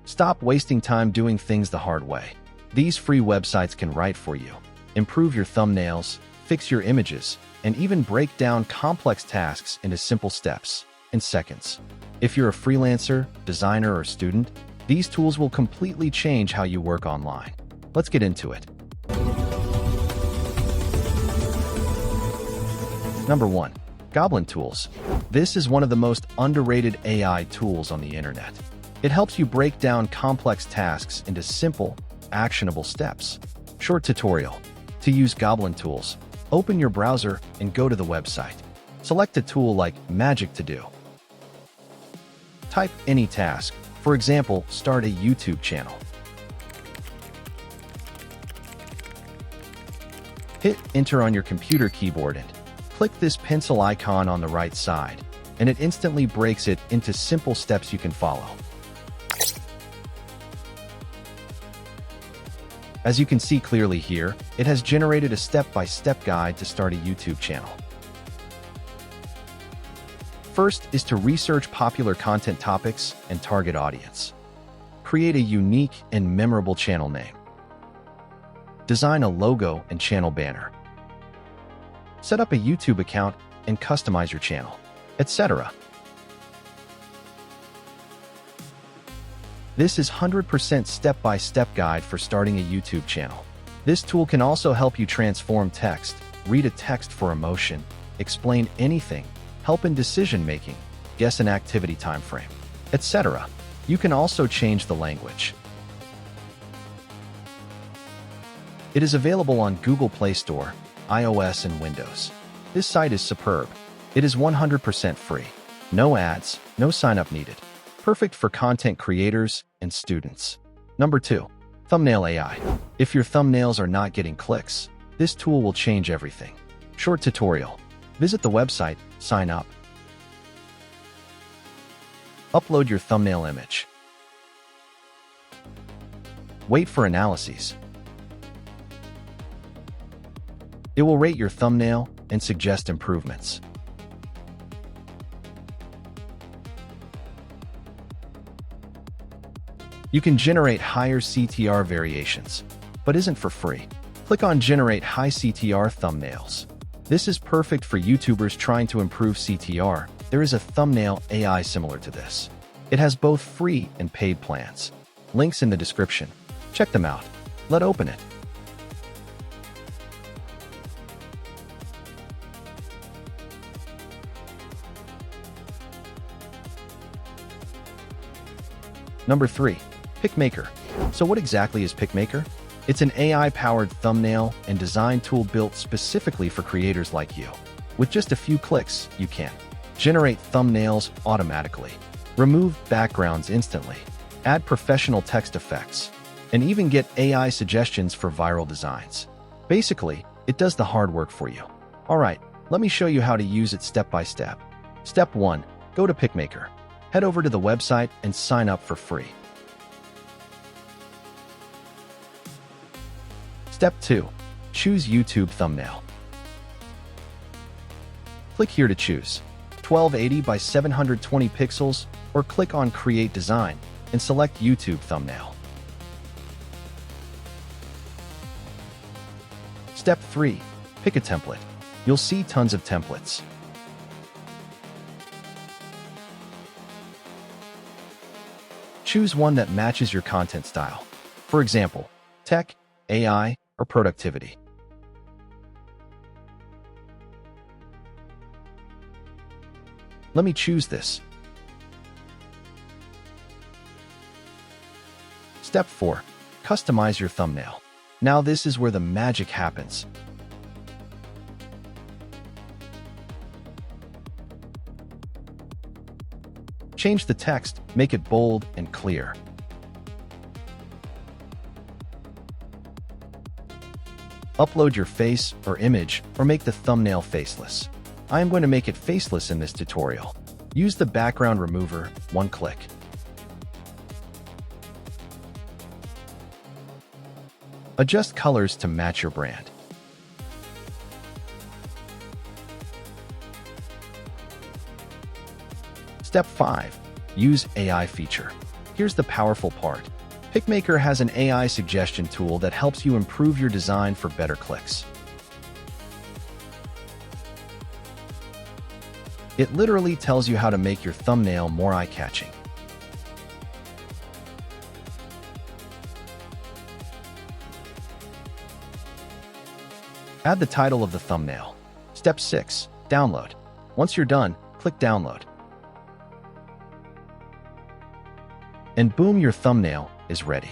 Stop wasting time doing things the hard way. These free websites can write for you, improve your thumbnails, fix your images, and even break down complex tasks into simple steps in seconds. If you're a freelancer, designer, or student, these tools will completely change how you work online. Let's get into it. Number 1. Goblin.tools. This is one of the most underrated AI tools on the internet. It helps you break down complex tasks into simple, actionable steps. Short tutorial. To use Goblin.tools, open your browser and go to the website. Select a tool like MagickPen. Type any task. For example, start a YouTube channel. Hit Enter on your computer keyboard and click this pencil icon on the right side, and it instantly breaks it into simple steps you can follow. As you can see clearly here, it has generated a step-by-step guide to start a YouTube channel. First is to research popular content topics and target audience. Create a unique and memorable channel name. Design a logo and channel banner. Set up a YouTube account and customize your channel, etc. This is 100% step-by-step guide for starting a YouTube channel. This tool can also help you transform text, read a text for emotion, explain anything, help in decision-making, guess an activity time frame, etc. You can also change the language. It is available on Google Play Store, iOS, and Windows. This site is superb. It is 100% free. No ads, no sign-up needed. Perfect for content creators and students. Number 2. Thumbnail AI. If your thumbnails are not getting clicks, this tool will change everything. Short tutorial. Visit the website, sign up. Upload your thumbnail image. Wait for analyses. It will rate your thumbnail and suggest improvements. You can generate higher CTR variations, but isn't for free. Click on Generate High CTR Thumbnails. This is perfect for YouTubers trying to improve CTR. There is a thumbnail AI similar to this. It has both free and paid plans. Links in the description. Check them out. Let's open it. Number 3. Picmaker. So what exactly is Picmaker? It's an AI-powered thumbnail and design tool built specifically for creators like you. With just a few clicks, you can generate thumbnails automatically, remove backgrounds instantly, add professional text effects, and even get AI suggestions for viral designs. Basically, it does the hard work for you. Alright, let me show you how to use it step by step. Step 1. Go to Picmaker. Head over to the website and sign up for free. Step 2. Choose YouTube thumbnail. Click here to choose 1280 by 720 pixels or click on Create Design and select YouTube thumbnail. Step 3. Pick a template. You'll see tons of templates. Choose one that matches your content style. For example, tech, AI, or productivity. Let me choose this. Step 4. Customize your thumbnail. Now this is where the magic happens. Change the text, make it bold and clear. Upload your face or image or make the thumbnail faceless. I am going to make it faceless in this tutorial. Use the background remover, one click. Adjust colors to match your brand. Step 5. Use AI feature. Here's the powerful part. Picmaker has an AI suggestion tool that helps you improve your design for better clicks. It literally tells you how to make your thumbnail more eye-catching. Add the title of the thumbnail. Step 6. Download. Once you're done, click Download. And boom, your thumbnail is ready.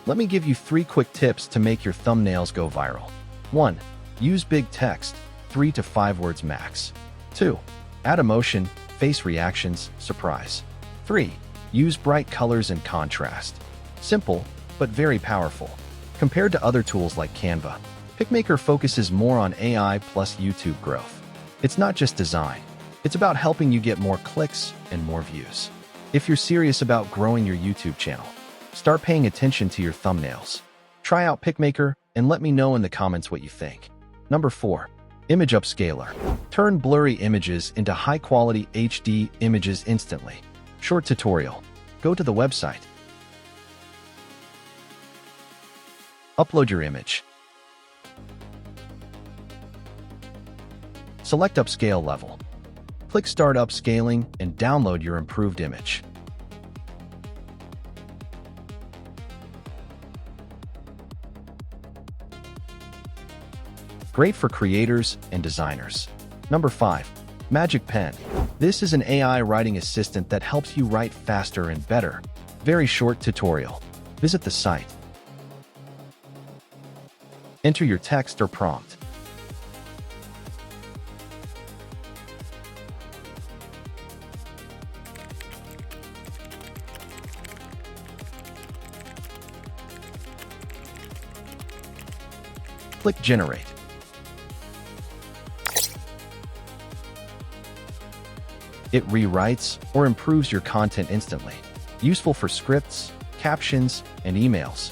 Let me give you 3 quick tips to make your thumbnails go viral. 1. Use big text, 3 to 5 words max. 2. Add emotion, face reactions, surprise. 3. Use bright colors and contrast. Simple, but very powerful. Compared to other tools like Canva, Picmaker focuses more on AI plus YouTube growth. It's not just design. It's about helping you get more clicks and more views. If you're serious about growing your YouTube channel, start paying attention to your thumbnails. Try out Picmaker and let me know in the comments what you think. Number 4. Image Upscaler. Turn blurry images into high-quality HD images instantly. Short tutorial. Go to the website. Upload your image. Select Upscale level. Click Start Upscaling and download your improved image. Great for creators and designers. Number 5. MagickPen. This is an AI writing assistant that helps you write faster and better. Very short tutorial. Visit the site. Enter your text or prompt. Click Generate. It rewrites or improves your content instantly. Useful for scripts, captions, and emails.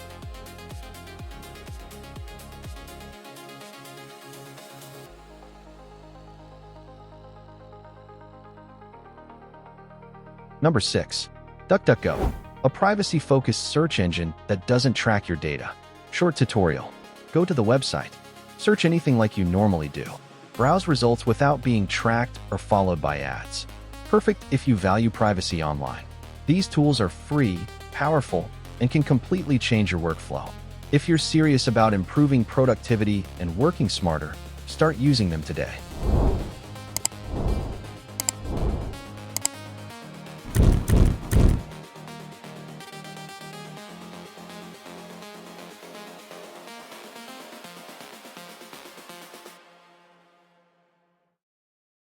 Number 6. DuckDuckGo, a privacy-focused search engine that doesn't track your data. Short tutorial. Go to the website. Search anything like you normally do. Browse results without being tracked or followed by ads. Perfect if you value privacy online. These tools are free, powerful, and can completely change your workflow. If you're serious about improving productivity and working smarter, start using them today.